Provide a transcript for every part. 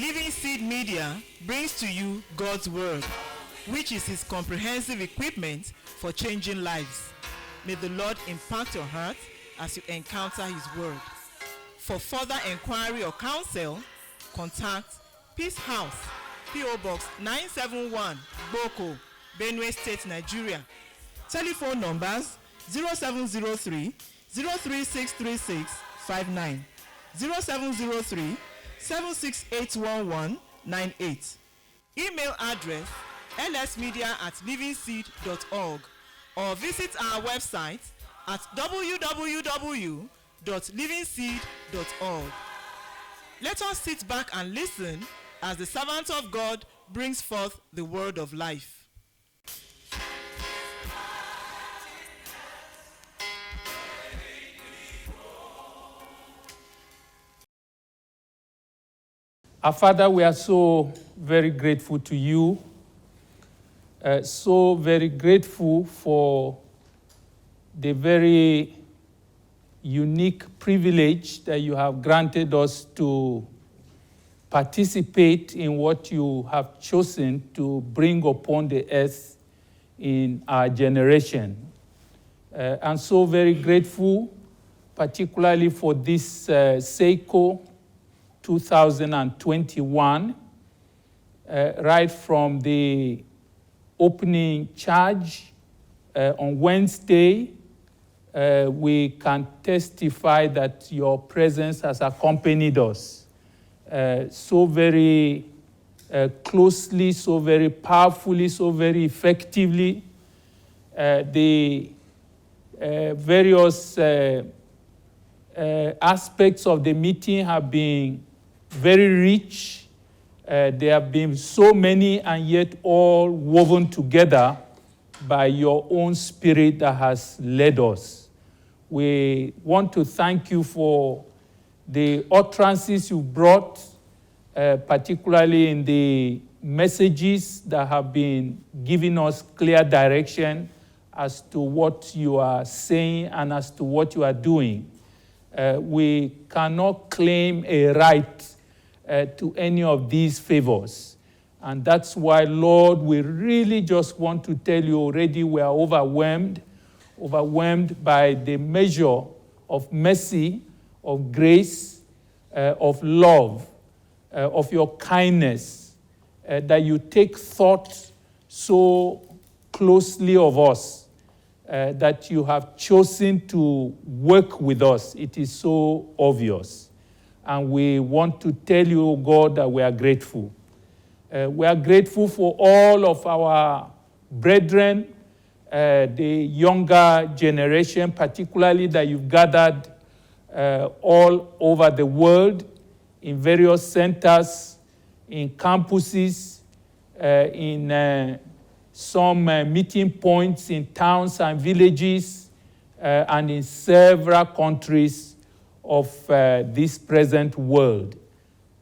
Living Seed Media brings to you God's Word, which is His comprehensive equipment for changing lives. May the Lord impact your heart as you encounter His Word. For further inquiry or counsel, contact Peace House, P.O. Box 971, Boko, Benue State, Nigeria. Telephone numbers 0703 0363659, 0703 7681198. Email address lsmedia@livingseed.org, or visit our website at www.livingseed.org. Let us sit back and listen as the servant of God brings forth the word of life. Our Father, we are so very grateful to you, so very grateful for the very unique privilege that you have granted us to participate in what you have chosen to bring upon the earth in our generation. And so very grateful, particularly for this SEICO 2021, right from the opening charge on Wednesday, we can testify that your presence has accompanied us so very closely, so very powerfully, so very effectively. The various aspects of the meeting have been very rich. There have been so many, and yet all woven together by your own Spirit that has led us. We want to thank you for the utterances you brought, particularly in the messages that have been giving us clear direction as to what you are saying and as to what you are doing. We cannot claim a right to any of these favors. And that's why, Lord, we really just want to tell you already we are overwhelmed by the measure of mercy, of grace, of love, of your kindness, that you take thought so closely of us, that you have chosen to work with us. It is so obvious. And we want to tell you, God, that we are grateful. We are grateful for all of our brethren, the younger generation, particularly that you've gathered all over the world, in various centers, in campuses, in some meeting points in towns and villages, and in several countries of this present world.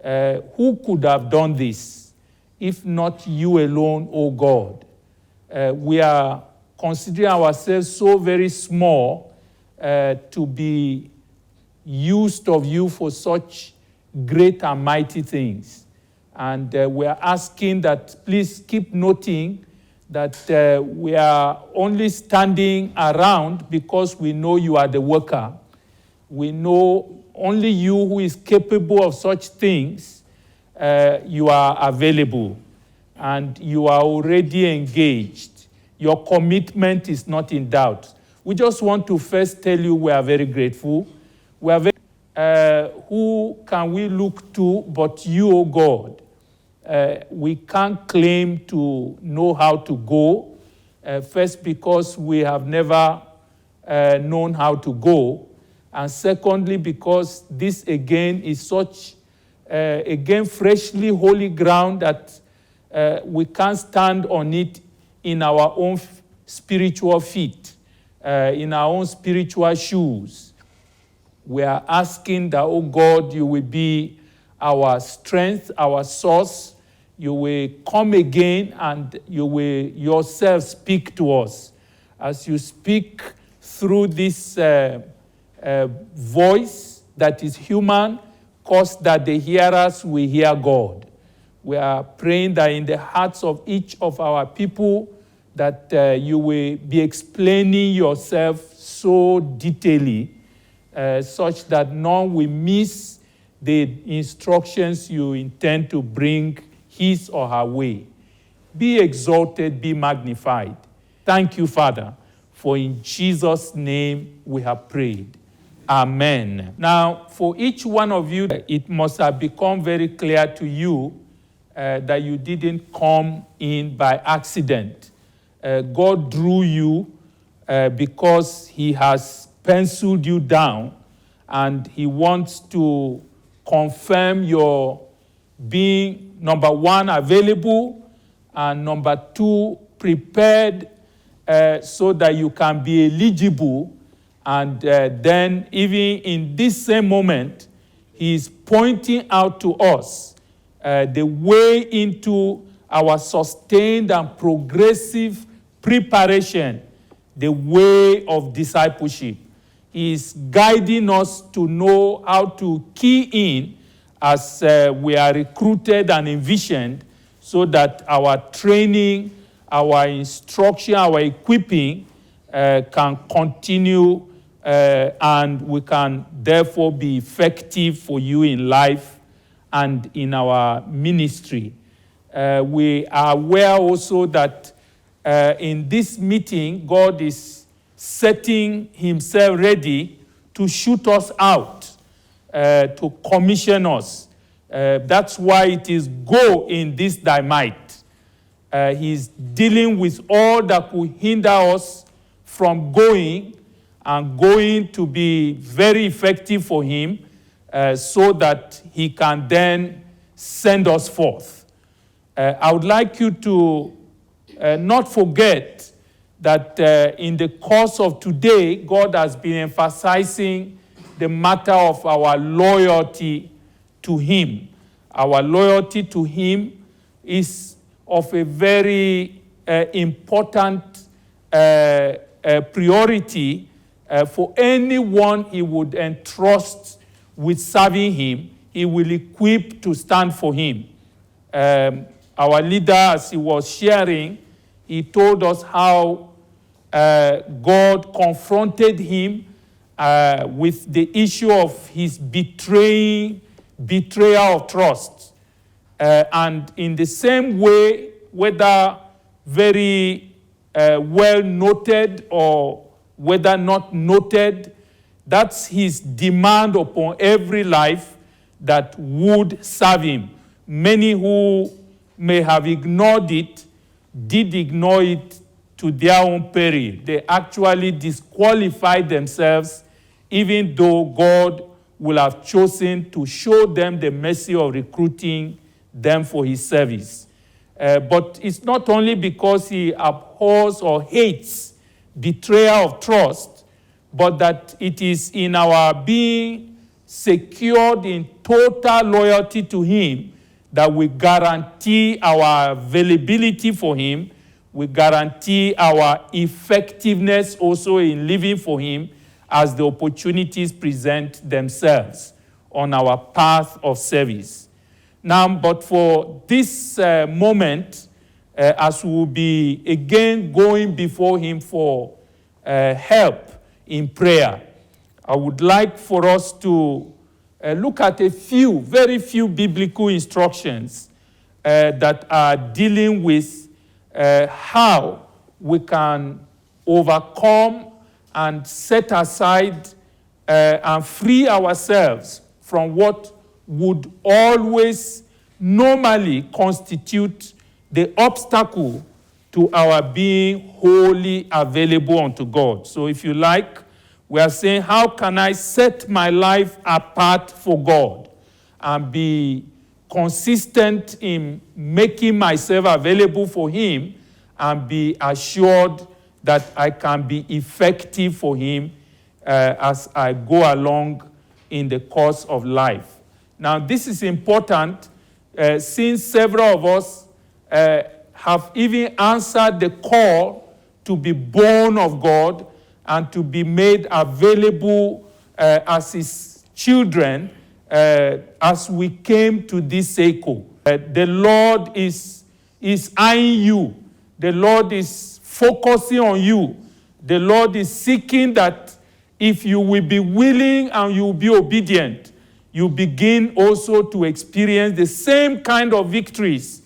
Who could have done this if not you alone, O God? We are considering ourselves so very small to be used of you for such great and mighty things. And we are asking that please keep noting that we are only standing around because we know you are the worker. We know only you who is capable of such things, you are available and you are already engaged. Your commitment is not in doubt. We just want to first tell you we are very grateful. We are very, who can we look to but you, O God? We can't claim to know how to go, first because we have never known how to go, and secondly because this again is such, again, freshly holy ground that we can't stand on it in our own spiritual feet, in our own spiritual shoes. We are asking that, oh God, you will be our strength, our source. You will come again and you will yourself speak to us. As you speak through this voice that is human, cause that the hearers will hear God. We are praying that in the hearts of each of our people, that you will be explaining yourself so detailedly, such that none will miss the instructions you intend to bring his or her way. Be exalted, be magnified. Thank you, Father, for in Jesus' name we have prayed. Amen. Now, for each one of you, it must have become very clear to you that you didn't come in by accident. God drew you because he has penciled you down, and he wants to confirm your being, number one, available, and number two, prepared so that you can be eligible. And then even in this same moment, he is pointing out to us the way into our sustained and progressive preparation, the way of discipleship. He is guiding us to know how to key in as we are recruited and envisioned, so that our training, our instruction, our equipping can continue, and we can therefore be effective for you in life and in our ministry. We are aware also that in this meeting, God is setting himself ready to shoot us out, to commission us. That's why it is go in this thy might. He's dealing with all that could hinder us from going, and going to be very effective for him, so that he can then send us forth. I would like you to not forget that in the course of today, God has been emphasizing the matter of our loyalty to him. Our loyalty to him is of a very important priority for anyone he would entrust with serving him. He will equip to stand for him. Our leader, as he was sharing, he told us how God confronted him with the issue of his betrayal of trust. And in the same way, whether very well noted or whether not noted, that's his demand upon every life that would serve him. Many who may have ignored it did ignore it to their own peril. They actually disqualified themselves, even though God will have chosen to show them the mercy of recruiting them for his service. But it's not only because he abhors or hates betrayal of trust, but that it is in our being secured in total loyalty to him that we guarantee our availability for him. We guarantee our effectiveness also in living for him as the opportunities present themselves on our path of service. Now, but for this moment, as we will be again going before him for help in prayer, I would like for us to look at very few biblical instructions that are dealing with how we can overcome and set aside and free ourselves from what would always normally constitute the obstacle to our being wholly available unto God. So if you like, we are saying, how can I set my life apart for God and be consistent in making myself available for him and be assured that I can be effective for him as I go along in the course of life. Now, this is important since several of us have even answered the call to be born of God and to be made available as his children as we came to this cycle. The Lord is eyeing you. The Lord is focusing on you. The Lord is seeking that if you will be willing and you will be obedient, you begin also to experience the same kind of victories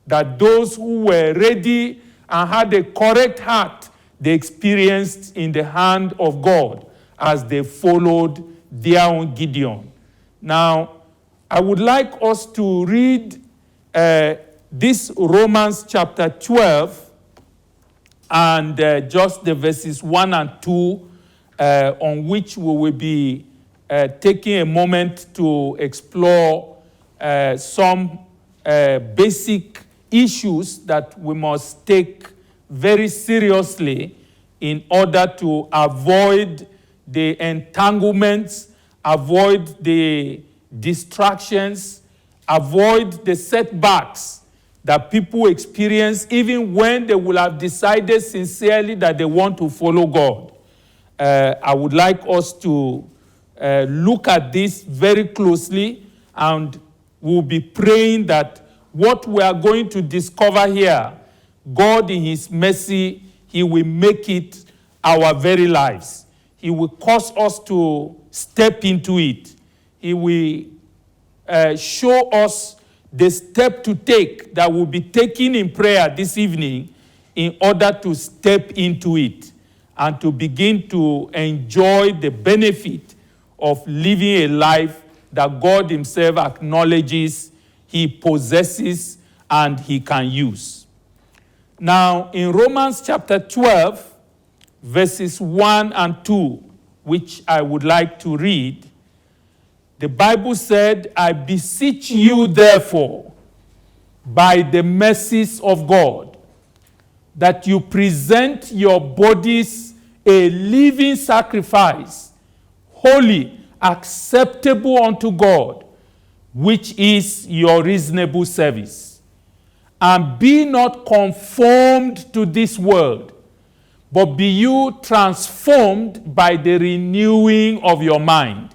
that those who were ready and had a correct heart, they experienced in the hand of God as they followed their own Gideon. Now, I would like us to read this Romans chapter 12 and just the verses 1 and 2 on which we will be taking a moment to explore some basic issues that we must take very seriously in order to avoid the entanglements, avoid the distractions, avoid the setbacks that people experience even when they will have decided sincerely that they want to follow God. I would like us to look at this very closely, and we'll be praying that what we are going to discover here, God in His mercy, He will make it our very lives. He will cause us to step into it. He will show us the step to take that will be taken in prayer this evening in order to step into it and to begin to enjoy the benefit of living a life that God Himself acknowledges He possesses and He can use. Now, in Romans chapter 12, verses 1 and 2, which I would like to read, the Bible said, I beseech you, therefore, by the mercies of God, that you present your bodies a living sacrifice, holy, acceptable unto God, which is your reasonable service. And be not conformed to this world, but be you transformed by the renewing of your mind,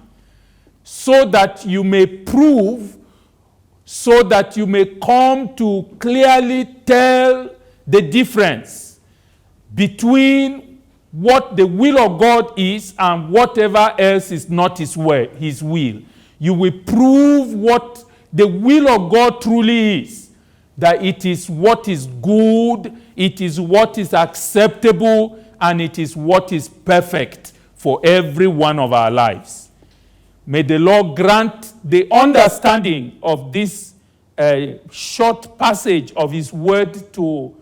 so that you may prove, so that you may come to clearly tell the difference between what the will of God is and whatever else is not His will. You will prove what the will of God truly is, that it is what is good, it is what is acceptable, and it is what is perfect for every one of our lives. May the Lord grant the understanding of this short passage of His word to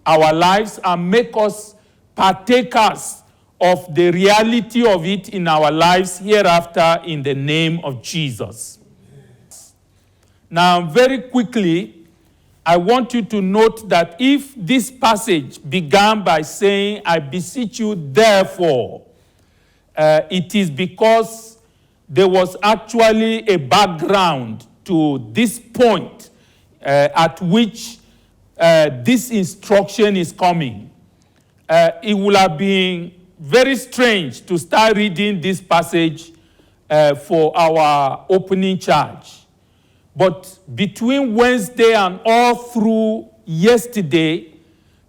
our lives and make us partakers of the reality of it in our lives hereafter in the name of Jesus. Now, very quickly, I want you to note that if this passage began by saying, I beseech you, therefore, it is because there was actually a background to this point at which this instruction is coming. It would have been very strange to start reading this passage for our opening charge. But between Wednesday and all through yesterday,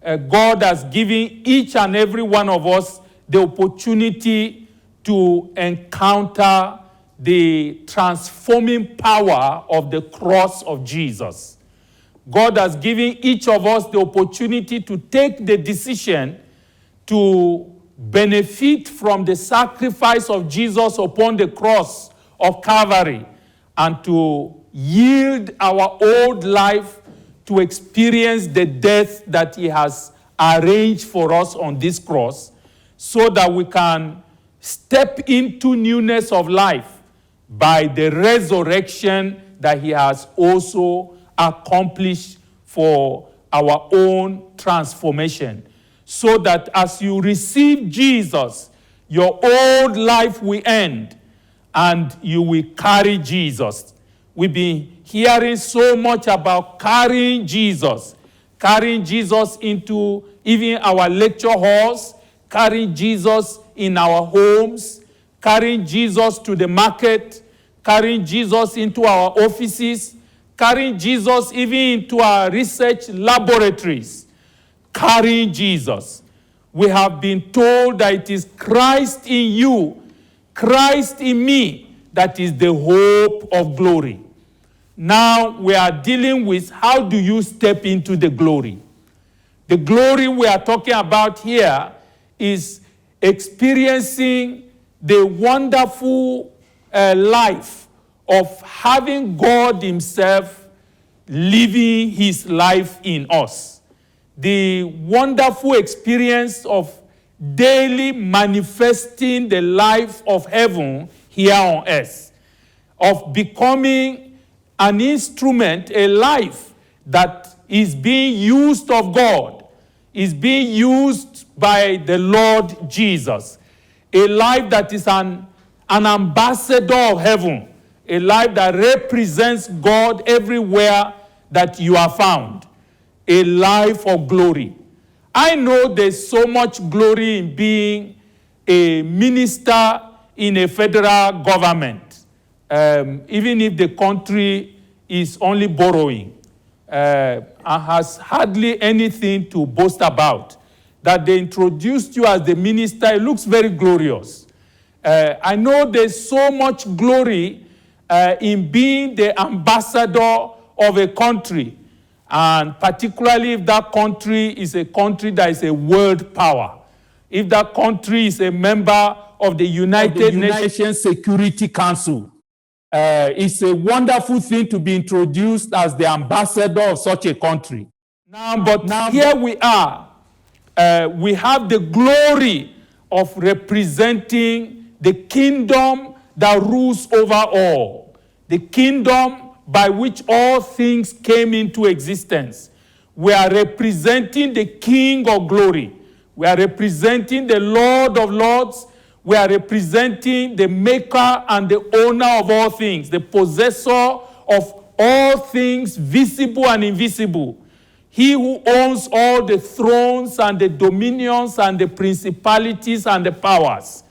God has given each and every one of us the opportunity to encounter the transforming power of the cross of Jesus. God has given each of us the opportunity to take the decision to benefit from the sacrifice of Jesus upon the cross of Calvary and to yield our old life to experience the death that He has arranged for us on this cross so that we can step into newness of life by the resurrection that He has also accomplished for our own transformation. So that as you receive Jesus, your old life will end and you will carry Jesus. We've been hearing so much about carrying Jesus into even our lecture halls, carrying Jesus in our homes, carrying Jesus to the market, carrying Jesus into our offices, carrying Jesus even into our research laboratories, carrying Jesus. We have been told that it is Christ in you, Christ in me, that is the hope of glory. Now we are dealing with how do you step into the glory. The glory we are talking about here is experiencing the wonderful life of having God himself living his life in us. The wonderful experience of daily manifesting the life of heaven here on earth, of becoming an instrument, a life that is being used of God, is being used by the Lord Jesus. A life that is an ambassador of heaven, a life that represents God everywhere that you are found, a life of glory. I know there's so much glory in being a minister in a federal government, even if the country is only borrowing and has hardly anything to boast about. That they introduced you as the minister, it looks very glorious. I know there's so much glory in being the ambassador of a country, and particularly if that country is a country that is a world power. If that country is a member of the United Nations Security Council, it's a wonderful thing to be introduced as the ambassador of such a country. Now, here we are. We have the glory of representing the kingdom that rules over all, the kingdom by which all things came into existence. We are representing the King of glory. We are representing the Lord of lords. We are representing the maker and the owner of all things, the possessor of all things visible and invisible. He who owns all the thrones and the dominions and the principalities and the powers.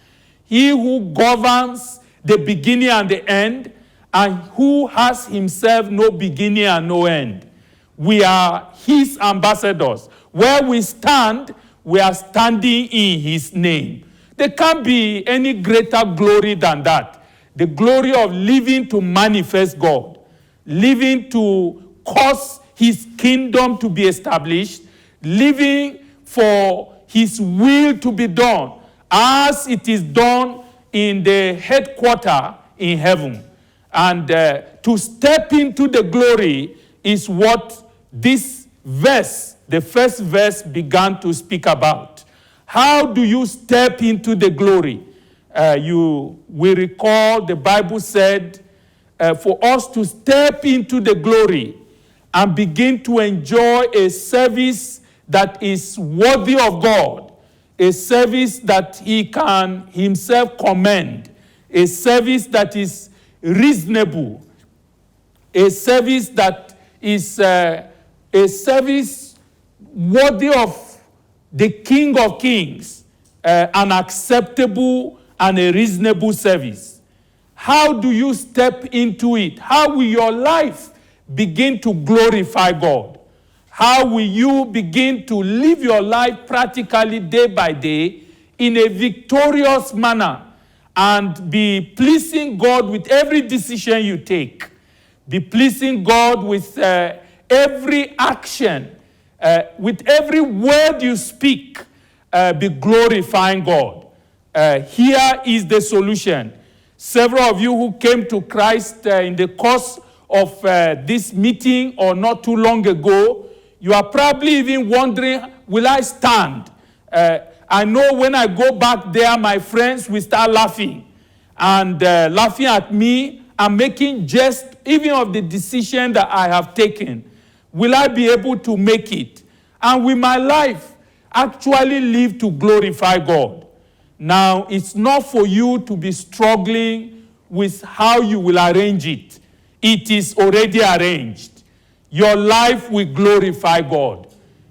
He who governs the beginning and the end, and who has himself no beginning and no end. We are his ambassadors. Where we stand, we are standing in his name. There can't be any greater glory than that. The glory of living to manifest God, living to cause his kingdom to be established, living for his will to be done as it is done in the headquarters in heaven. And to step into the glory is what this verse, the first verse, began to speak about. How do you step into the glory? We recall the Bible said for us to step into the glory and begin to enjoy a service that is worthy of God, a service that he can himself commend, a service that is reasonable, a service that is a service worthy of the King of Kings, an acceptable and a reasonable service. How do you step into it? How will your life begin to glorify God? How will you begin to live your life practically day by day in a victorious manner and be pleasing God with every decision you take? Be pleasing God with every action, with every word you speak, be glorifying God. Here is the solution. Several of you who came to Christ in the course of this meeting or not too long ago, you are probably even wondering, will I stand? I know when I go back there, my friends will start laughing and laughing at me and making jest even of the decision that I have taken. Will I be able to make it? And will my life actually live to glorify God? Now, it's not for you to be struggling with how you will arrange it. It is already arranged. Your life will glorify God.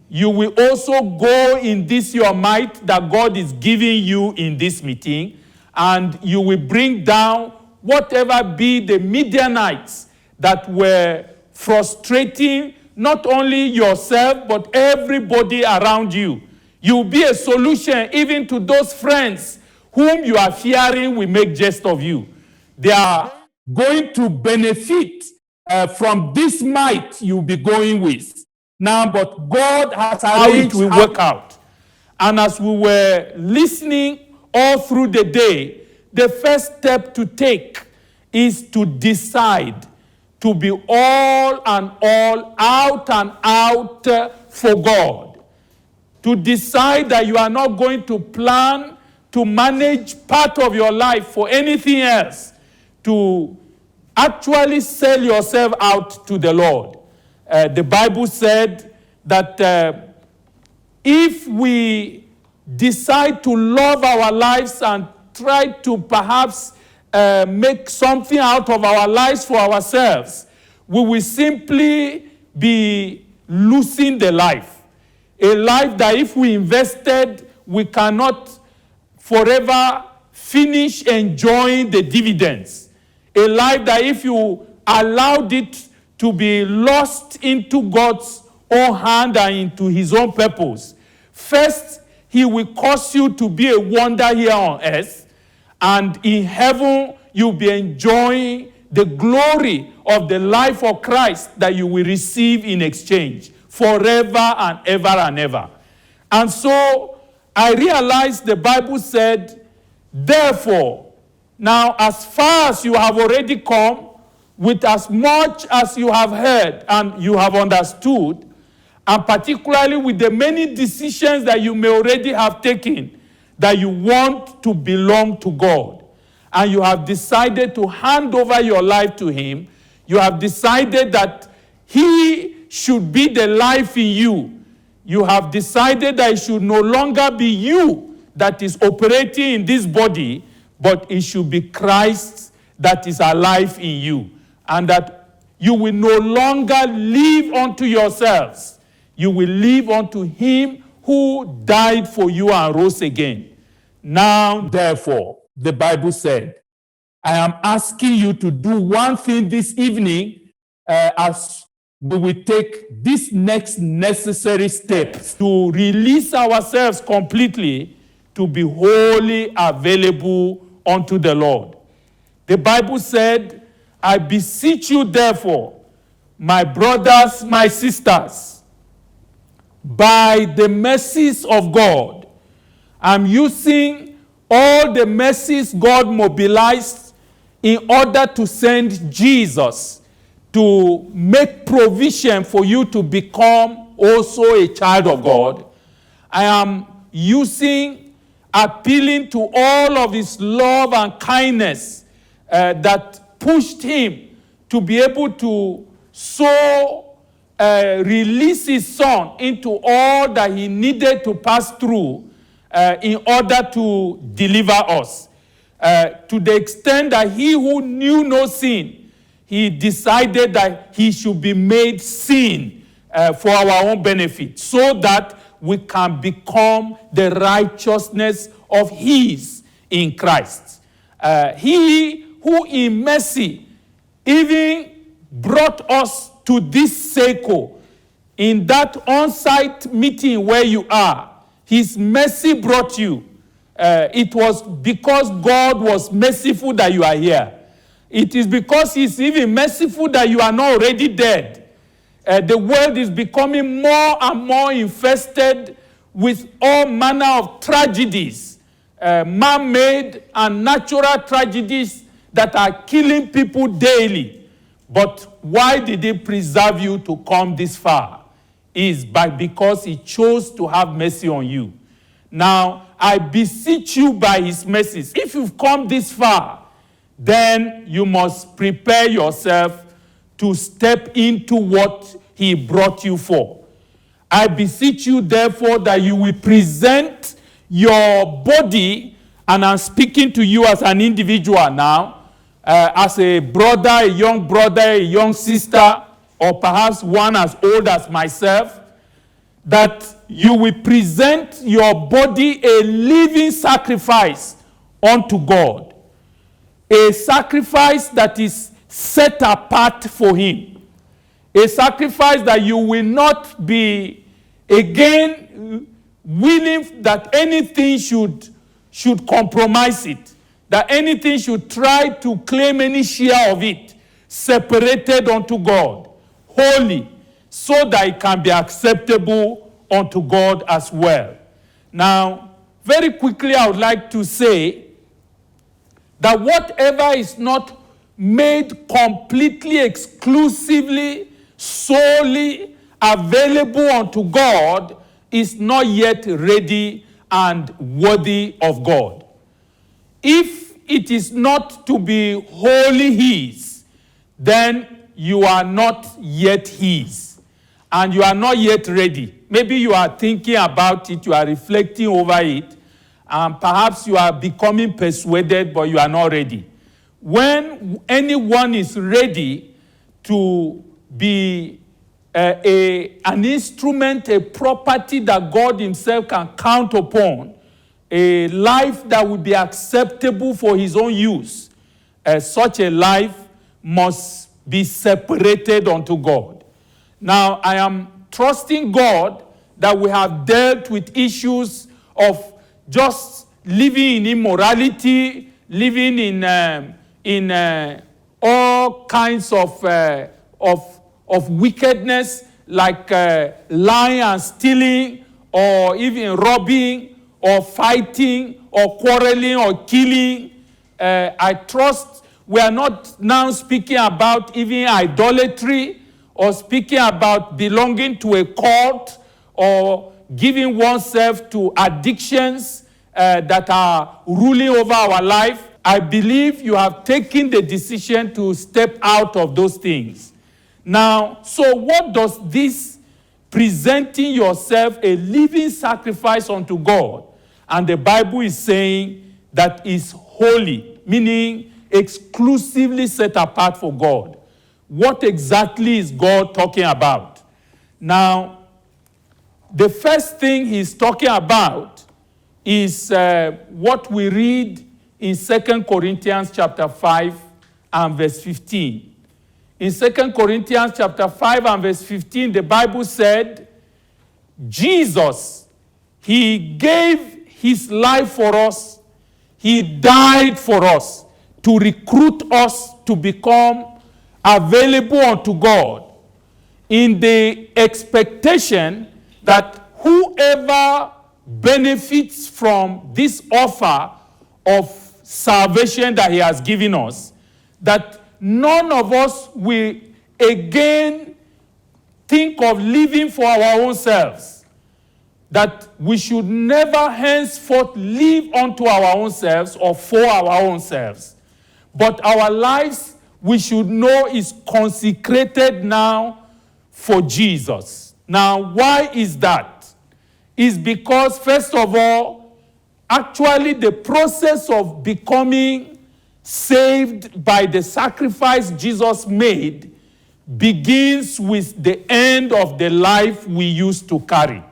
You will also go in this your might that God is giving you in this meeting, and you will bring down whatever be the Midianites that were frustrating not only yourself, but everybody around you. You'll be a solution even to those friends whom you are fearing will make jest of you. They are going to benefit from this might you'll be going with. Now, but God has arranged how it will work out. And as we were listening all through the day, the first step to take is to decide to be all and all, out and out for God. To decide that you are not going to plan to manage part of your life for anything else. To actually sell yourself out to the Lord. The Bible said that if we decide to love our lives and try to perhaps make something out of our lives for ourselves, we will simply be losing the life. A life that if we invested, we cannot forever finish enjoying the dividends. A life that if you allowed it to be lost into God's own hand and into his own purpose, first, he will cause you to be a wonder here on earth, and in heaven, you'll be enjoying the glory of the life of Christ that you will receive in exchange forever and ever and ever. And so I realized the Bible said, therefore, now as far as you have already come, with as much as you have heard and you have understood, and particularly with the many decisions that you may already have taken, that you want to belong to God, and you have decided to hand over your life to him, you have decided that he should be the life in you. You have decided that it should no longer be you that is operating in this body, but it should be Christ that is alive in you. And that you will no longer live unto yourselves. You will live unto him who died for you and rose again. Now, therefore, the Bible said, I am asking you to do one thing this evening as we will take this next necessary step to release ourselves completely to be wholly available unto the Lord. The Bible said, I beseech you therefore, my brothers, my sisters, by the mercies of God. I'm using all the mercies God mobilized in order to send Jesus to make provision for you to become also a child of God. I am appealing to all of his love and kindness that pushed him to be able to release his son into all that he needed to pass through in order to deliver us. To the extent that he who knew no sin, he decided that he should be made sin for our own benefit, so that we can become the righteousness of his in Christ. He who in mercy even brought us to this circle, in that on-site meeting where you are, his mercy brought you. It was because God was merciful that you are here. It is because he's even merciful that you are not already dead. The world is becoming more and more infested with all manner of tragedies, man-made and natural tragedies that are killing people daily. But why did he preserve you to come this far? Is because he chose to have mercy on you. Now, I beseech you by his mercies. If you've come this far, then you must prepare yourself to step into what he brought you for. I beseech you, therefore, that you will present your body, and I'm speaking to you as an individual now, as a brother, a young sister, or perhaps one as old as myself, that you will present your body a living sacrifice unto God. A sacrifice that is set apart for him. A sacrifice that you will not be again willing that anything should compromise it, that anything should try to claim any share of it, separated unto God, holy, so that it can be acceptable unto God as well. Now, very quickly, I would like to say that whatever is not made completely, exclusively, solely available unto God is not yet ready and worthy of God. If it is not to be wholly His, then you are not yet His, and you are not yet ready. Maybe you are thinking about it, you are reflecting over it, and perhaps you are becoming persuaded, but you are not ready. When anyone is ready to be an instrument, a property that God Himself can count upon, a life that will be acceptable for His own use, such a life must be separated unto God. Now, I am trusting God that we have dealt with issues of just living in immorality, living in all kinds of wickedness, like lying and stealing, or even robbing, or fighting, or quarreling, or killing. I trust we are not now speaking about even idolatry, or speaking about belonging to a cult, or giving oneself to addictions that are ruling over our life. I believe you have taken the decision to step out of those things. Now, so what does this presenting yourself a living sacrifice unto God? And the Bible is saying that is holy, meaning exclusively set apart for God. What exactly is God talking about? Now, the first thing he's talking about is what we read in 2 Corinthians chapter 5 and verse 15. In 2 Corinthians chapter 5 and verse 15, the Bible said, Jesus, He gave His life for us. He died for us to recruit us to become available unto God in the expectation that whoever benefits from this offer of salvation that He has given us, that none of us will again think of living for our own selves, that we should never henceforth live unto our own selves or for our own selves, but our lives, we should know, is consecrated now for Jesus. Now, why is that? It's because, first of all, actually the process of becoming saved by the sacrifice Jesus made begins with the end of the life we used to carry.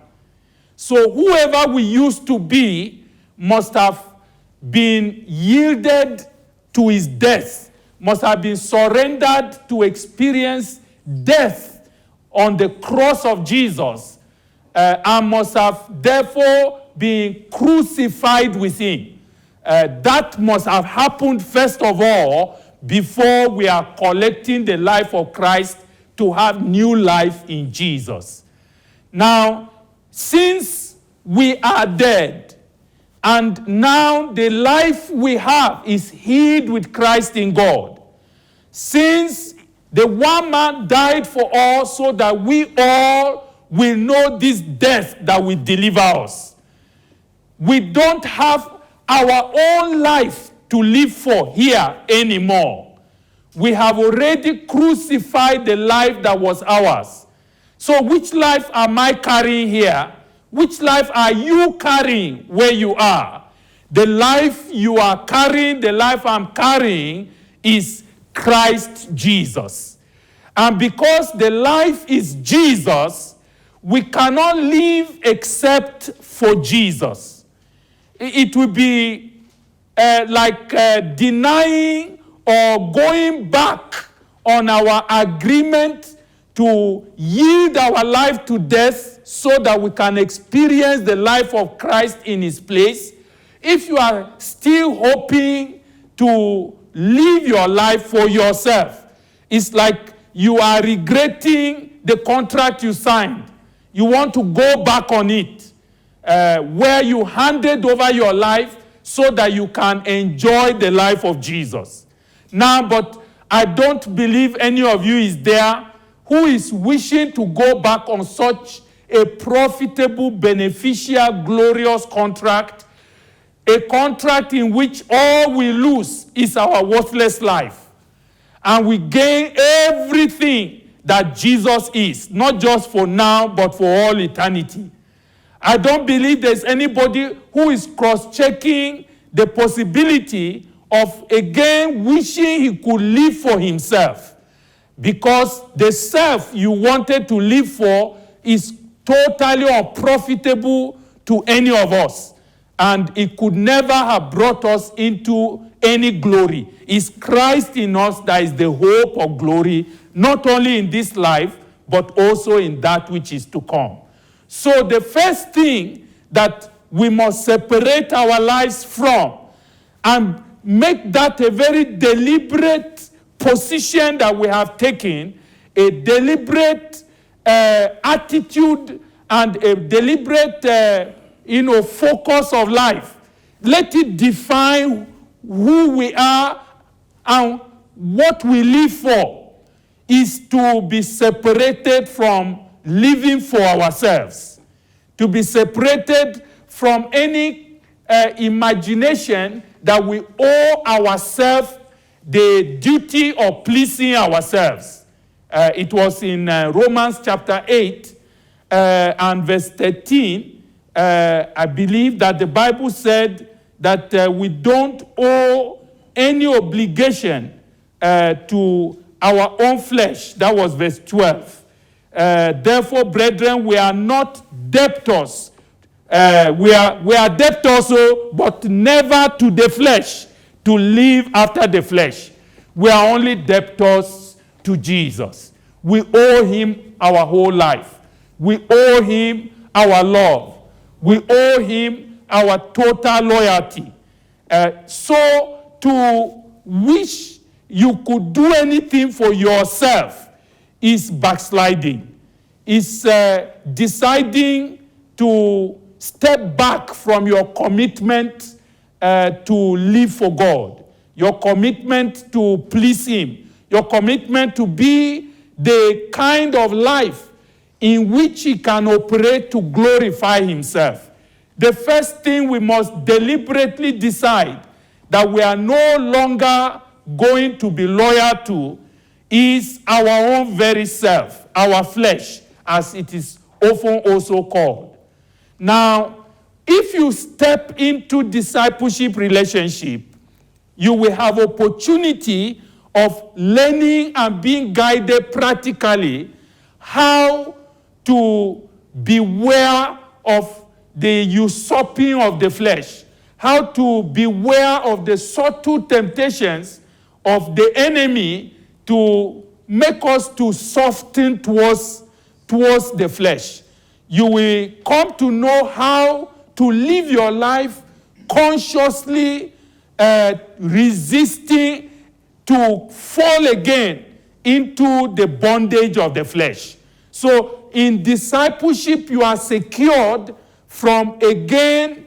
So whoever we used to be must have been yielded to his death, must have been surrendered to experience death on the cross of Jesus, and must have therefore been crucified with him. That must have happened first of all before we are collecting the life of Christ to have new life in Jesus. Now, since we are dead, and now the life we have is hid with Christ in God, since the one man died for all so that we all will know this death that will deliver us, we don't have our own life to live for here anymore. We have already crucified the life that was ours. So which life am I carrying here? Which life are you carrying where you are? The life you are carrying, the life I'm carrying, is Christ Jesus. And because the life is Jesus, we cannot live except for Jesus. It will be like denying or going back on our agreement to yield our life to death so that we can experience the life of Christ in his place, if you are still hoping to live your life for yourself, it's like you are regretting the contract you signed. You want to go back on it, where you handed over your life so that you can enjoy the life of Jesus. Now, but I don't believe any of you is there who is wishing to go back on such a profitable, beneficial, glorious contract, a contract in which all we lose is our worthless life, and we gain everything that Jesus is, not just for now, but for all eternity. I don't believe there's anybody who is cross-checking the possibility of again wishing he could live for himself, because the self you wanted to live for is totally unprofitable to any of us, and it could never have brought us into any glory. It's Christ in us that is the hope of glory, not only in this life, but also in that which is to come. So the first thing that we must separate our lives from and make that a very deliberate position that we have taken, a deliberate attitude and a deliberate focus of life. Let it define who we are and what we live for, is to be separated from living for ourselves, to be separated from any imagination that we owe ourselves the duty of pleasing ourselves. It was in Romans chapter 8 and verse 13. I believe that the Bible said that we don't owe any obligation to our own flesh. That was verse 12. Therefore, brethren, we are not debtors. We are debtors, but never to the flesh, to live after the flesh. We are only debtors to Jesus. We owe him our whole life. We owe him our love. We owe him our total loyalty. So to wish you could do anything for yourself is backsliding. Is deciding to step back from your commitment to live for God, your commitment to please him, your commitment to be the kind of life in which he can operate to glorify himself. The first thing we must deliberately decide that we are no longer going to be loyal to is our own very self, our flesh, as it is often also called. Now, if you step into discipleship relationship, you will have opportunity of learning and being guided practically how to beware of the usurping of the flesh, how to beware of the subtle temptations of the enemy to make us to soften towards the flesh. You will come to know how to live your life consciously, resisting to fall again into the bondage of the flesh. So in discipleship, you are secured from again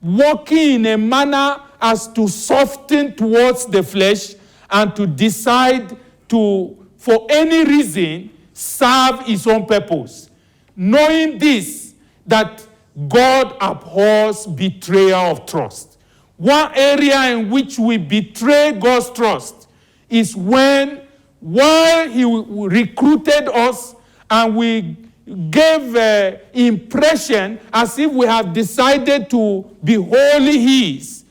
walking in a manner as to soften towards the flesh and to decide to, for any reason, serve his own purpose. Knowing this, that God abhors betrayal of trust. One area in which we betray God's trust is when, while he recruited us and we gave impression as if we have decided to be wholly his,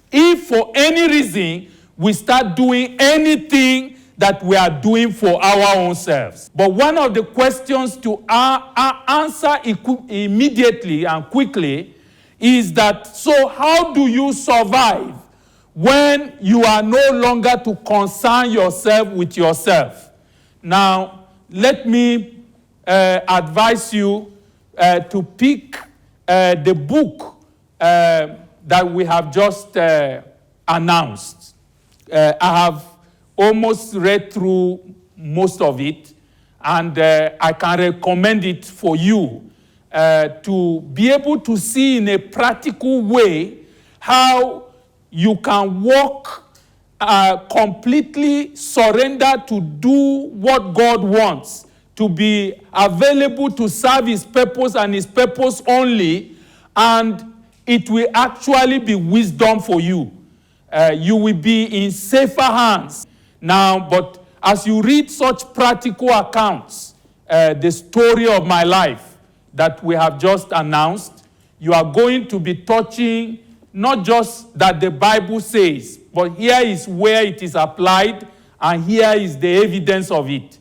if for any reason we start doing anything that we are doing for our own selves. But one of the questions to answer immediately and quickly is that, so how do you survive when you are no longer to concern yourself with yourself? Now, let me advise you to pick the book that we have just announced. I have almost read through most of it, and I can recommend it for you to be able to see in a practical way how you can walk completely surrender to do what God wants, to be available to serve his purpose and his purpose only, and it will actually be wisdom for you. You will be in safer hands. Now, but as you read such practical accounts, the story of my life that we have just announced, you are going to be touching not just that the Bible says, but here is where it is applied, and here is the evidence of it.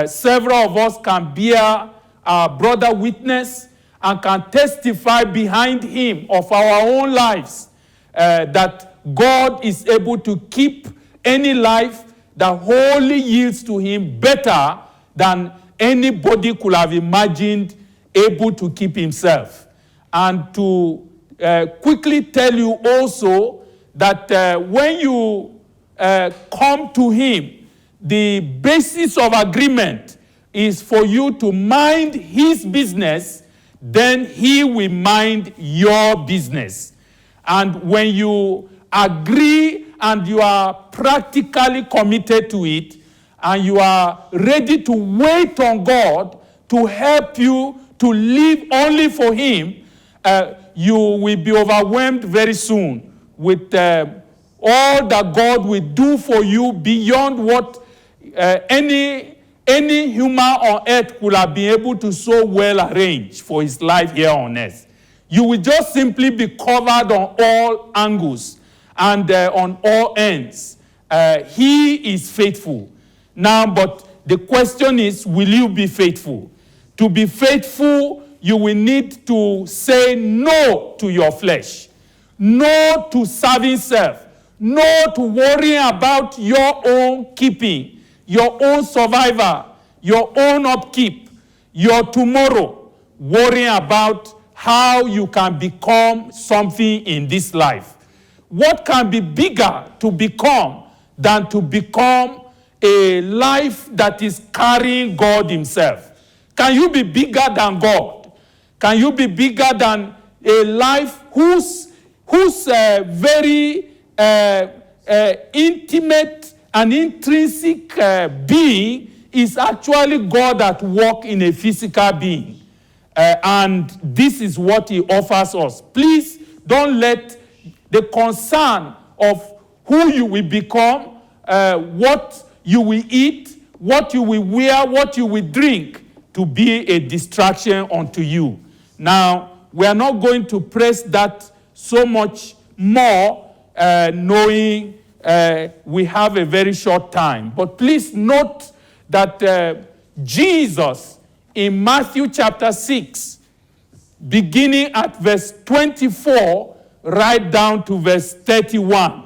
Several of us can bear our brother witness and can testify behind him of our own lives that God is able to keep any life that wholly yields to him better than anybody could have imagined able to keep himself. And to quickly tell you also that when you come to him, the basis of agreement is for you to mind his business, then he will mind your business. And when you agree and you are practically committed to it, and you are ready to wait on God to help you to live only for him, you will be overwhelmed very soon with all that God will do for you beyond what any human on earth could have been able to so well arrange for his life here on earth. You will just simply be covered on all angles and on all ends. He is faithful. Now, but the question is, will you be faithful? To be faithful, you will need to say no to your flesh, no to serving self, no to worrying about your own keeping, your own survival, your own upkeep, your tomorrow, worrying about how you can become something in this life. What can be bigger to become than to become a life that is carrying God himself? Can you be bigger than God? Can you be bigger than a life whose very intimate and intrinsic being is actually God at work in a physical being? And this is what he offers us. Please don't let the concern of who you will become, what you will eat, what you will wear, what you will drink, to be a distraction unto you. Now, we are not going to press that so much more, knowing we have a very short time. But please note that Jesus, in Matthew chapter 6, beginning at verse 24, right down to verse 31.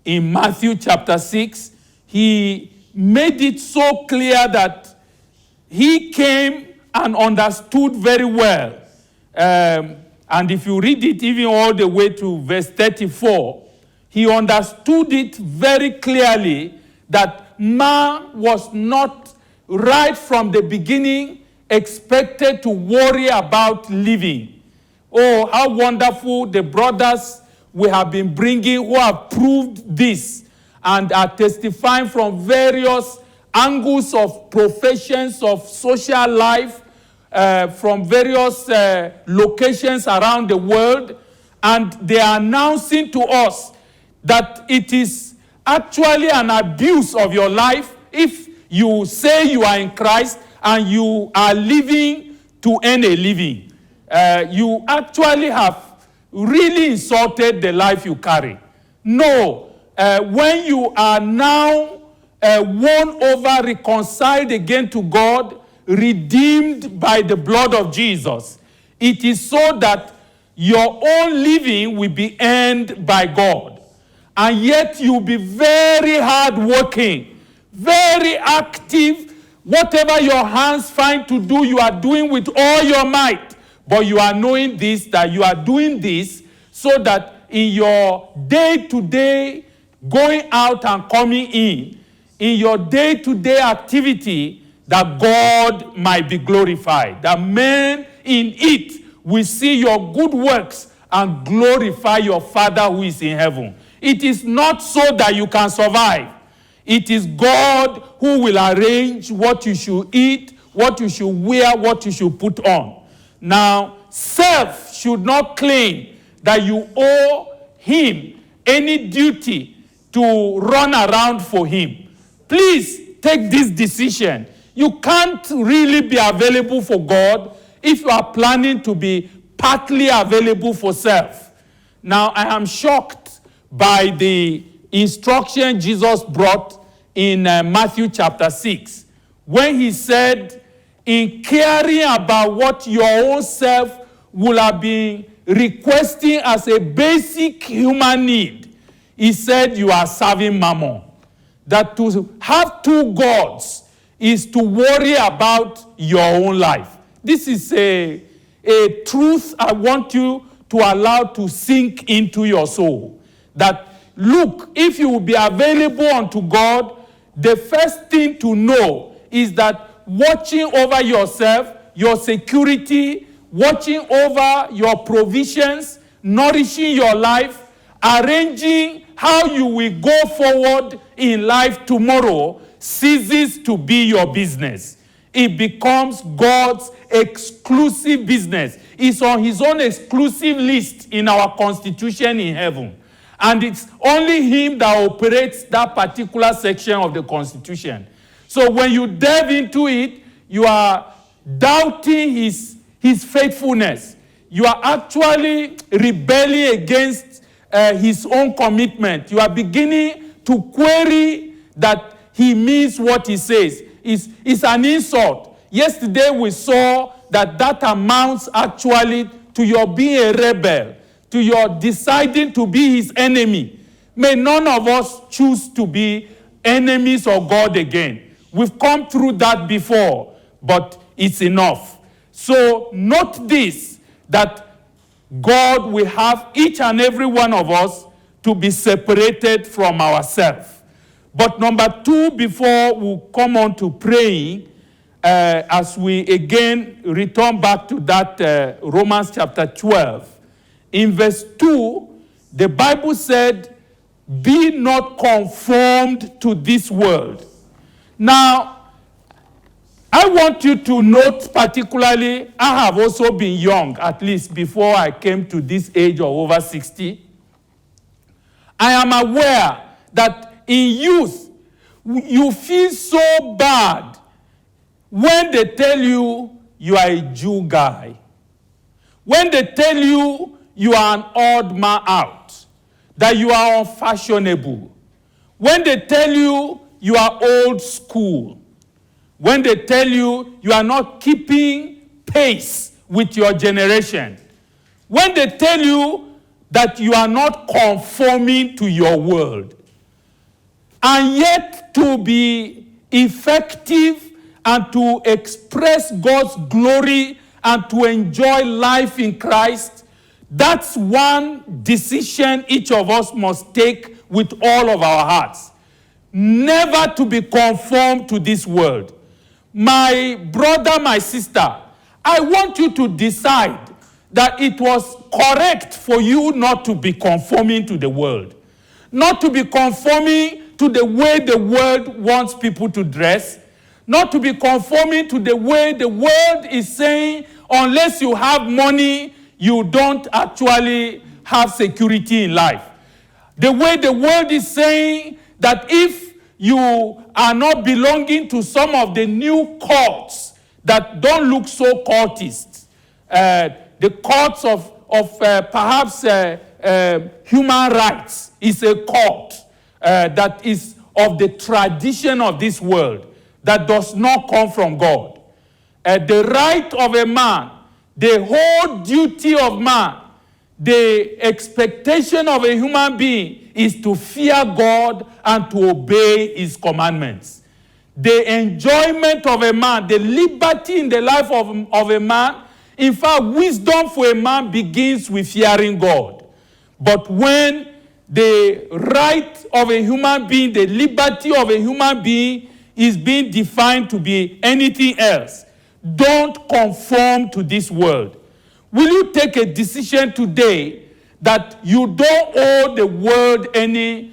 In Matthew chapter 6, he made it so clear that he came and understood very well. And if you read it even all the way to verse 34, he understood it very clearly that man was not right from the beginning expected to worry about living. Oh, how wonderful the brothers we have been bringing who have proved this and are testifying from various angles of professions of social life, from various locations around the world, and they are announcing to us that it is actually an abuse of your life if you say you are in Christ and you are living to earn a living. You actually have really insulted the life you carry. No, when you are now won over, reconciled again to God, redeemed by the blood of Jesus, it is so that your own living will be earned by God. And yet you'll be very hardworking, very active, Whatever your hands find to do, you are doing with all your might. But you are knowing this, that you are doing this so that in your day-to-day going out and coming in your day-to-day activity, that God might be glorified. That men in it will see your good works and glorify your Father who is in heaven. It is not so that you can survive. It is God who will arrange what you should eat, what you should wear, what you should put on. Now, self should not claim that you owe him any duty to run around for him. Please take this decision. You can't really be available for God if you are planning to be partly available for self. Now, I am shocked by the instruction Jesus brought in Matthew chapter 6, when he said, in caring about what your own self will have been requesting as a basic human need, he said you are serving mammon. That to have two gods is to worry about your own life. This is a truth I want you to allow to sink into your soul. That, look, if you will be available unto God, the first thing to know is that watching over yourself, your security, watching over your provisions, nourishing your life, arranging how you will go forward in life tomorrow ceases to be your business. It becomes God's exclusive business. It's on his own exclusive list in our constitution in heaven. And it's only him that operates that particular section of the constitution. So when you delve into it, you are doubting his faithfulness. You are actually rebelling against his own commitment. You are beginning to query that he means what he says. It's an insult. Yesterday we saw that amounts actually to your being a rebel, to your deciding to be his enemy. May none of us choose to be enemies of God again. We've come through that before, but it's enough. So note this, that God will have each and every one of us to be separated from ourselves. But number two, before we come on to praying, as we again return back to that Romans chapter 12, in verse 2, the Bible said, be not conformed to this world. Now, I want you to note particularly, I have also been young, at least before I came to this age of over 60. I am aware that in youth, you feel so bad when they tell you you are a Jew guy. When they tell you you are an odd man out, that you are unfashionable. When they tell you you are old school. When they tell you you are not keeping pace with your generation. When they tell you that you are not conforming to your world. And yet to be effective and to express God's glory and to enjoy life in Christ, that's one decision each of us must take with all of our hearts. Never to be conformed to this world. My brother, my sister, I want you to decide that it was correct for you not to be conforming to the world. Not to be conforming to the way the world wants people to dress. Not to be conforming to the way the world is saying, unless you have money, you don't actually have security in life. The way the world is saying that if you are not belonging to some of the new cults that don't look so cultist, the cults of perhaps human rights is a cult that is of the tradition of this world that does not come from God. The right of a man, the whole duty of man, the expectation of a human being is to fear God and to obey his commandments. the enjoyment of a man, the liberty in the life of a man. In fact, wisdom for a man begins with fearing God. But when the right of a human being, the liberty of a human being is being defined to be anything else, don't conform to this world. Will you take a decision today that you don't owe the world any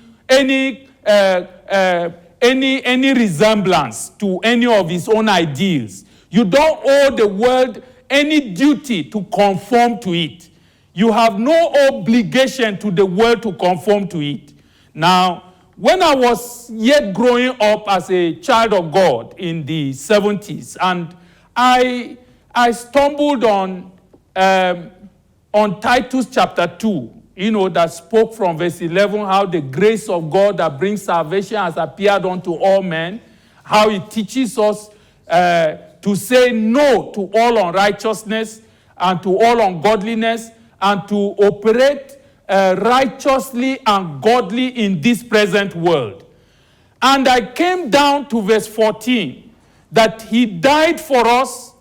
resemblance to any of his own ideals? You don't owe the world any duty to conform to it. You have no obligation to the world to conform to it. Now, when I was yet growing up as a child of God in the 70s, and I stumbled on Titus chapter 2, that spoke from verse 11, how the grace of God that brings salvation has appeared unto all men, how it teaches us to say no to all unrighteousness and to all ungodliness, and to operate righteously and godly in this present world. And I came down to verse 14, that he died for us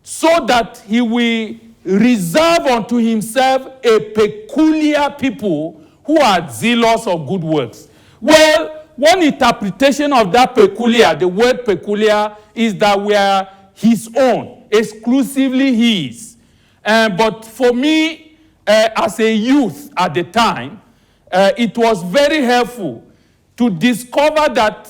so that he will reserve unto himself a peculiar people who are zealous of good works. Well, one interpretation of that peculiar, the word peculiar, is that we are his own, exclusively his. But for me, as a youth at the time, it was very helpful to discover that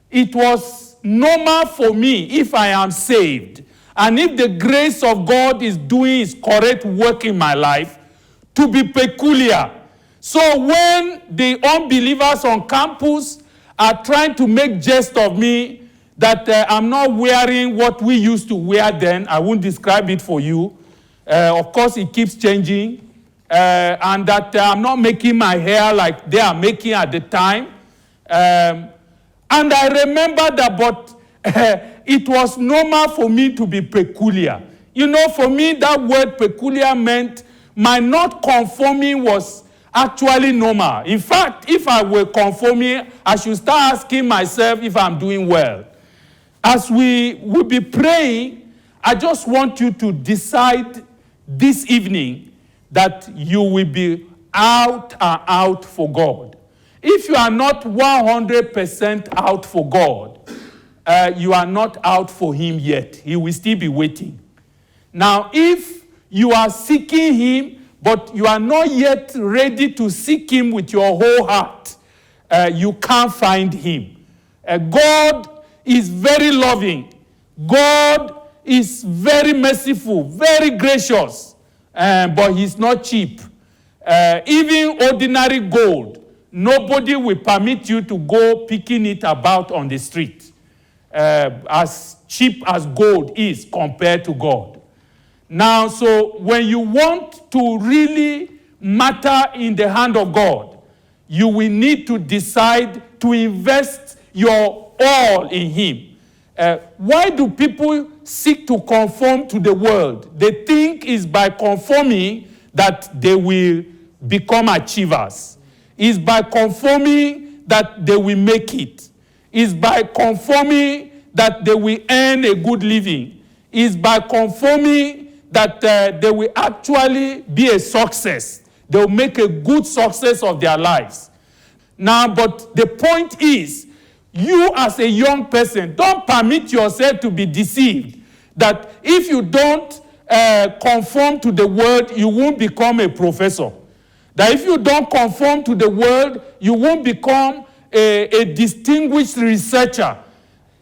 it was normal for me, if I am saved, and if the grace of God is doing its correct work in my life, to be peculiar. So when the unbelievers on campus are trying to make jest of me, that I'm not wearing what we used to wear then, I won't describe it for you. Of course, it keeps changing. And that I'm not making my hair like they are making at the time. And I remember that, but it was normal for me to be peculiar. For me, that word peculiar meant my not conforming was actually normal. In fact, if I were conforming, I should start asking myself if I'm doing well. As we will be praying, I just want you to decide this evening that you will be out and out for God. If you are not 100% out for God, you are not out for him yet. He will still be waiting. Now, if you are seeking him, but you are not yet ready to seek him with your whole heart, you can't find him. God is very loving. God is very merciful, very gracious, but he's not cheap. Even ordinary gold, nobody will permit you to go picking it about on the street, as cheap as gold is compared to God. Now, so when you want to really matter in the hand of God, you will need to decide to invest your all in him. Why do people seek to conform to the world? They think it's by conforming that they will become achievers. It's by conforming that they will make it. It's by conforming that they will earn a good living. It's by conforming that they will actually be a success. They will make a good success of their lives. Now, but the point is, you as a young person, don't permit yourself to be deceived that if you don't conform to the world, you won't become a professor. That if you don't conform to the world, you won't become a distinguished researcher.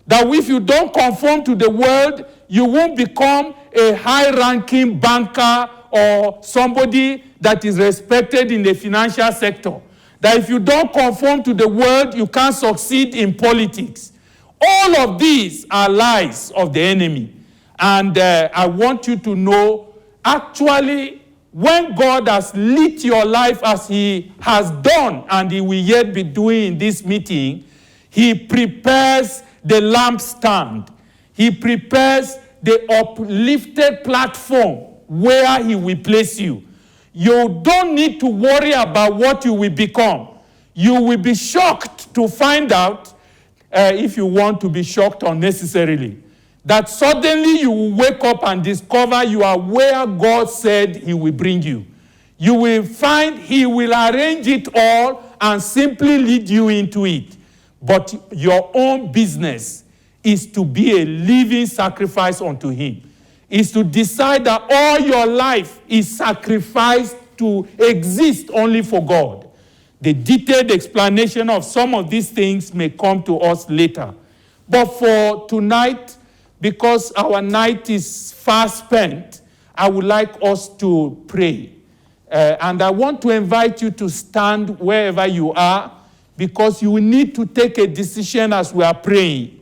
That if you don't conform to the world, you won't become a high-ranking banker or somebody that is respected in the financial sector. That if you don't conform to the world, you can't succeed in politics. All of these are lies of the enemy. And I want you to know, actually, when God has lit your life as he has done, and he will yet be doing in this meeting, he prepares the lampstand. He prepares the uplifted platform where he will place you. You don't need to worry about what you will become. You will be shocked to find out if you want to be shocked unnecessarily. That suddenly you will wake up and discover you are where God said he will bring you. You will find he will arrange it all and simply lead you into it. But your own business is to be a living sacrifice unto him. Is to decide that all your life is sacrificed to exist only for God. The detailed explanation of some of these things may come to us later. But for tonight, because our night is fast spent, I would like us to pray. And I want to invite you to stand wherever you are, because you will need to take a decision as we are praying.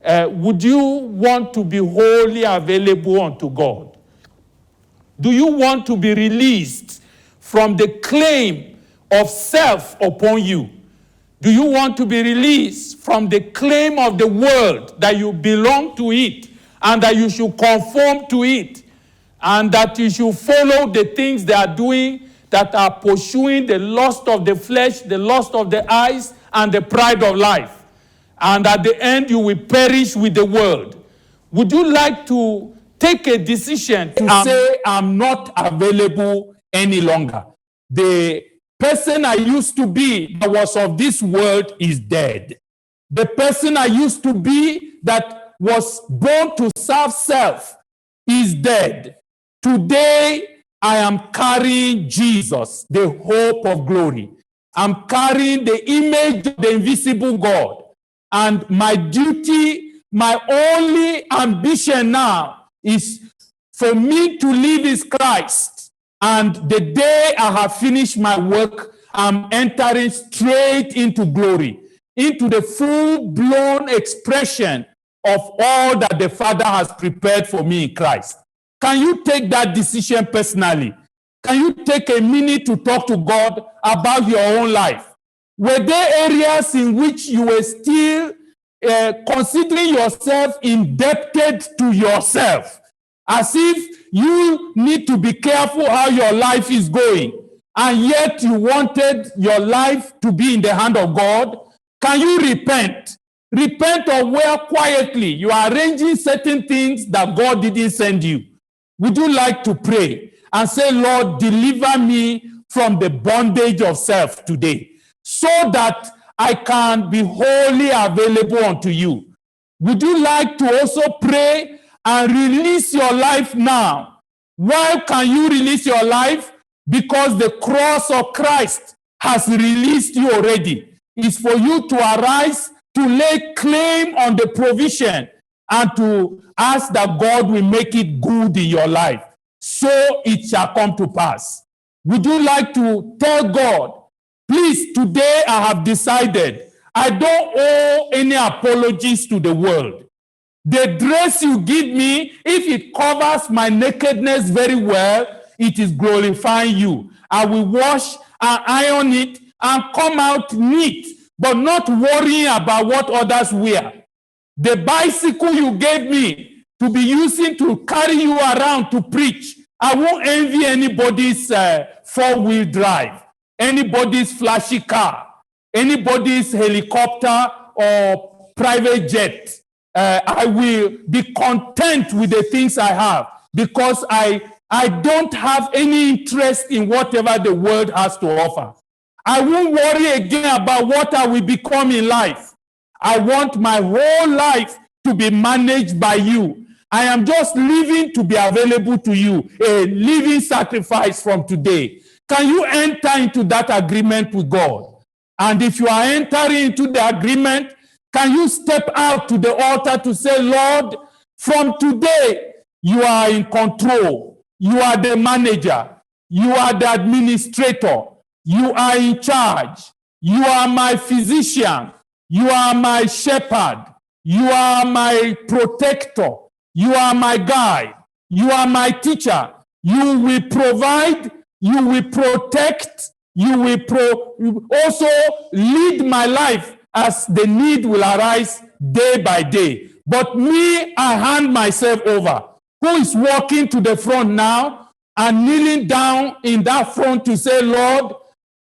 Would you want to be wholly available unto God? Do you want to be released from the claim of self upon you? Do you want to be released from the claim of the world that you belong to it and that you should conform to it and that you should follow the things they are doing that are pursuing the lust of the flesh, the lust of the eyes, and the pride of life? And at the end, you will perish with the world. Would you like to take a decision to say, I'm not available any longer? The person I used to be that was of this world is dead. The person I used to be that was born to serve self is dead. Today, I am carrying Jesus, the hope of glory. I'm carrying the image of the invisible God. And my duty, my only ambition now is for me to live is Christ. And the day I have finished my work, I'm entering straight into glory, into the full-blown expression of all that the Father has prepared for me in Christ. Can you take that decision personally? Can you take a minute to talk to God about your own life? Were there areas in which you were still considering yourself indebted to yourself, as if you need to be careful how your life is going, and yet you wanted your life to be in the hand of God? Can you repent? Repent of where quietly you are arranging certain things that God didn't send you. Would you like to pray and say, Lord, deliver me from the bondage of self today, so that I can be wholly available unto you? Would you like to also pray and release your life now? Why can you release your life? Because the cross of Christ has released you already. It's for you to arise, to lay claim on the provision, and to ask that God will make it good in your life. So it shall come to pass. Would you like to tell God, please, today I have decided I don't owe any apologies to the world. The dress you give me, if it covers my nakedness very well, it is glorifying you. I will wash and iron it and come out neat, but not worrying about what others wear. The bicycle you gave me to be using to carry you around to preach, I won't envy anybody's four-wheel drive, anybody's flashy car, anybody's helicopter or private jet. I will be content with the things I have, because I don't have any interest in whatever the world has to offer. I won't worry again about what I will become in life. I want my whole life to be managed by you. I am just living to be available to you, a living sacrifice from today. Can you enter into that agreement with God? And if you are entering into the agreement, can you step out to the altar to say, Lord, from today, you are in control. You are the manager. You are the administrator. You are in charge. You are my physician. You are my shepherd. You are my protector. You are my guide. You are my teacher. You will provide. You will protect. You will also lead my life as the need will arise day by day. But me, I hand myself over. Who is walking to the front now and kneeling down in that front to say, Lord,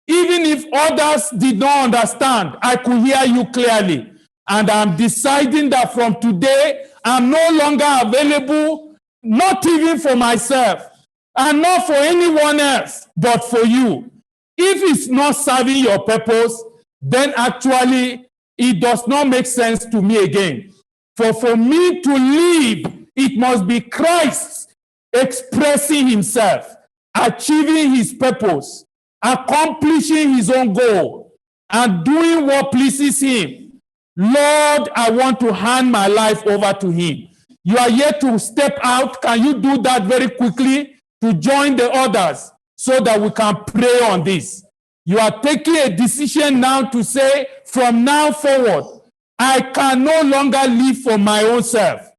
even if others did not understand, I could hear you clearly. And I'm deciding that from today, I'm no longer available, not even for myself, and not for anyone else, but for you. If it's not serving your purpose, then actually it does not make sense to me again. For me to live, it must be Christ expressing himself, achieving his purpose, accomplishing his own goal, and doing what pleases him. Lord, I want to hand my life over to him. You are yet to step out. Can you do that very quickly to join the others so that we can pray on this? You are taking a decision now to say, from now forward, I can no longer live for my own self.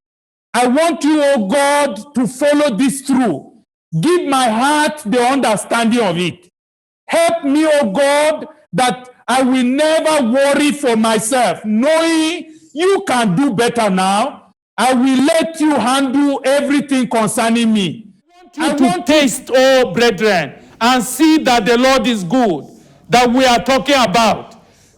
I want you, oh God, to follow this through. Give my heart the understanding of it. Help me, oh God, that I will never worry for myself, knowing you can do better now. I will let you handle everything concerning me. I want to taste, oh brethren, and see that the Lord is good, that we are talking about.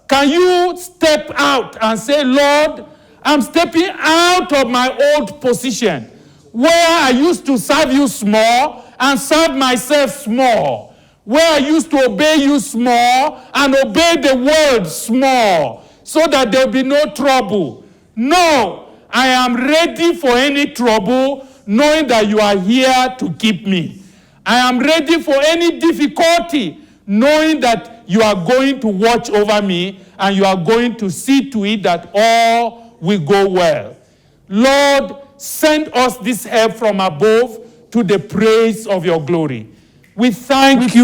Can you step out and say, Lord, I'm stepping out of my old position where I used to serve you small and serve myself small, where I used to obey you small and obey the word small, so that there will be no trouble. No, I am ready for any trouble, knowing that you are here to keep me. I am ready for any difficulty, knowing that you are going to watch over me and you are going to see to it that all will go well. Lord, send us this help from above to the praise of your glory. We thank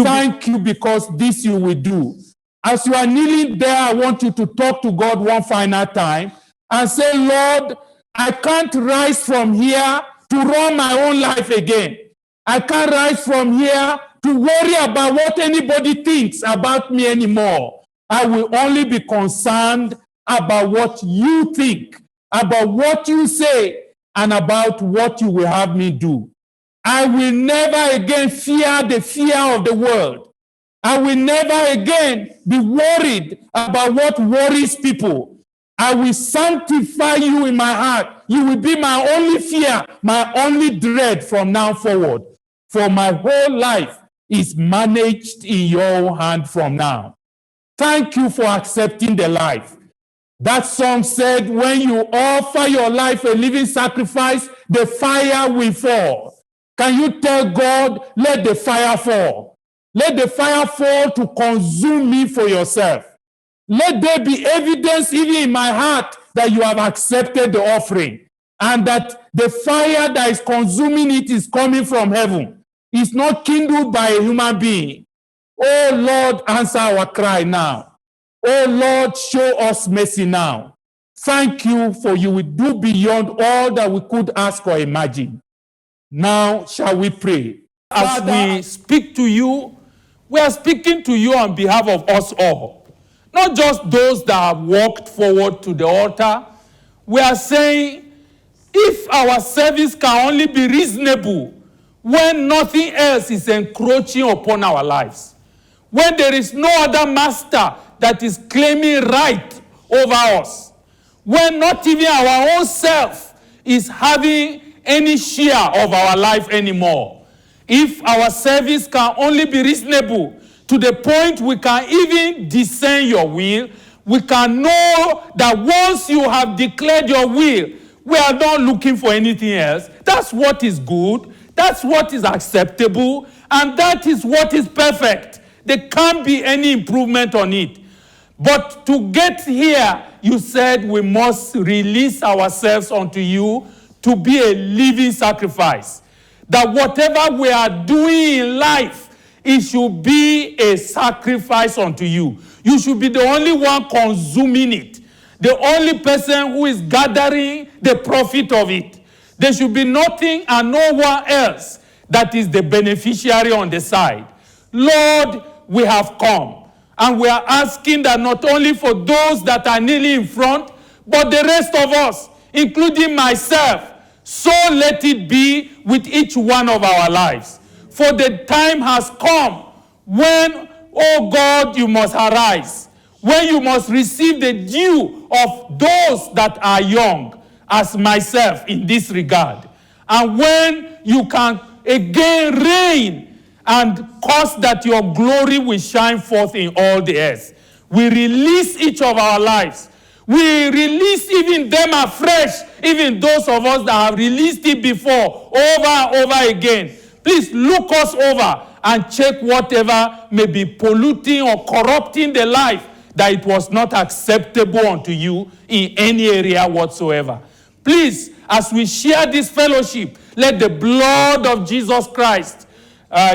you because this you will do. As you are kneeling there, I want you to talk to God one final time and say, Lord, I can't rise from here to run my own life again. I can't rise from here to worry about what anybody thinks about me anymore. I will only be concerned about what you think, about what you say, and about what you will have me do. I will never again fear the fear of the world. I will never again be worried about what worries people. I will sanctify you in my heart. You will be my only fear, my only dread from now forward. For my whole life is managed in your hand from now. Thank you for accepting the life. That song said, when you offer your life a living sacrifice, the fire will fall. Can you tell God, let the fire fall? Let the fire fall to consume me for yourself. Let there be evidence even in my heart that you have accepted the offering and that the fire that is consuming it is coming from heaven. It's not kindled by a human being. Oh Lord, answer our cry now. Oh Lord, show us mercy now. Thank you for you will do beyond all that we could ask or imagine. Now shall we pray. As we speak to you, we are speaking to you on behalf of us all. Not just those that have walked forward to the altar. We are saying, if our service can only be reasonable when nothing else is encroaching upon our lives, when there is no other master that is claiming right over us, when not even our own self is having any share of our life anymore, if our service can only be reasonable to the point we can even discern your will, we can know that once you have declared your will, we are not looking for anything else. That's what is good, that's what is acceptable, and that is what is perfect. There can't be any improvement on it. But to get here, you said we must release ourselves unto you to be a living sacrifice. That whatever we are doing in life, it should be a sacrifice unto you. You should be the only one consuming it, the only person who is gathering the profit of it. There should be nothing and no one else that is the beneficiary on the side. Lord, we have come, and we are asking that not only for those that are kneeling in front, but the rest of us, including myself, so let it be with each one of our lives. For the time has come when, oh God, you must arise. when you must receive the due of those that are young, as myself in this regard, and when you can again reign and cause that your glory will shine forth in all the earth. We release each of our lives. We release even them afresh, even those of us that have released it before, over and over again. Please look us over and check whatever may be polluting or corrupting the life, that it was not acceptable unto you in any area whatsoever. Please, as we share this fellowship, let the blood of Jesus Christ,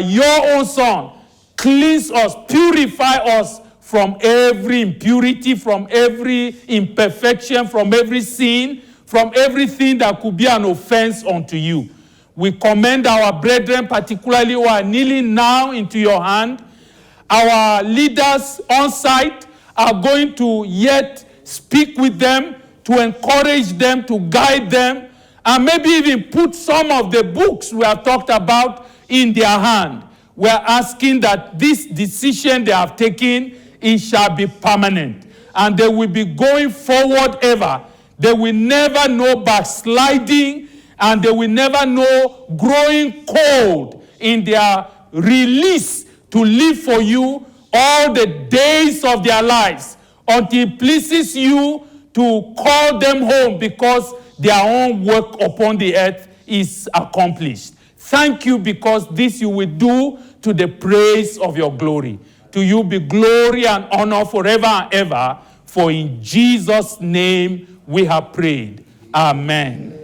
your own Son, cleanse us, purify us from every impurity, from every imperfection, from every sin, from everything that could be an offense unto you. We commend our brethren, particularly who are kneeling now, into your hand. Our leaders on site are going to yet speak with them, to encourage them, to guide them, and maybe even put some of the books we have talked about in their hand. We are asking that this decision they have taken, it shall be permanent, and they will be going forward ever. They will never know backsliding, and they will never know growing cold in their release to live for you all the days of their lives, until it pleases you to call them home, because their own work upon the earth is accomplished. Thank you, because this you will do to the praise of your glory. To you be glory and honor forever and ever, for in Jesus' name we have prayed. Amen.